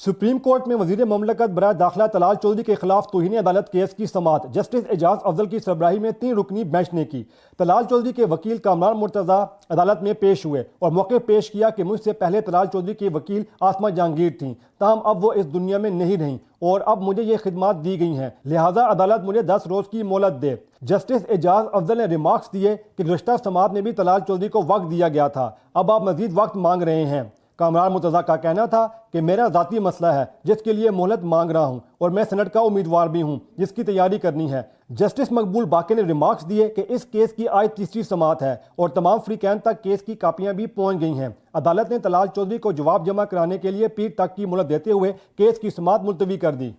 Supreme court में वजीर ममलकत बराए दाखिला तलाल चौधरी के खिलाफ तौहीन अदालत केस की समाअत जस्टिस एजाज अफजल की सरबराही में 3 रुकनी बेंच ने की। तलाल चौधरी के वकील कामरान मुर्तज़ा अदालत में पेश हुए और मौके पेश किया कि मुझसे पहले तलाल चौधरी की वकील आसमा जहांगीर थीं, ताहम अब वो इस दुनिया में नहीं रहीं और अब मुझे ये खिदमात दी गई हैं, लिहाजा अदालत मुझे 10 रोज़ की मोहलत दे। जस्टिस एजाज अफजल ने रिमार्क्स दिए कि गुज़श्ता समाअत में भी तलाल चौधरी को वक्त दिया गया था, अब आप मजीद वक्त मांग रहे हैं। कामरान मुर्तज़ा का कहना था कि मेरा ज़ाती मसला है जिसके लिए मोहलत मांग रहा हूं और मैं सेनेट का उम्मीदवार भी हूं जिसकी तैयारी करनी है। जस्टिस मकबूल बाकी ने रिमार्क्स दिए कि इस केस की आज तीसरी समाअत है और तमाम फ्रीकैन तक केस की कापियां भी पहुंच गई हैं। अदालत ने तलाल चौधरी को जवाब जमा कराने के लिए पीर तक की मोहलत देते हुए केस की समाअत मुलतवी कर दी।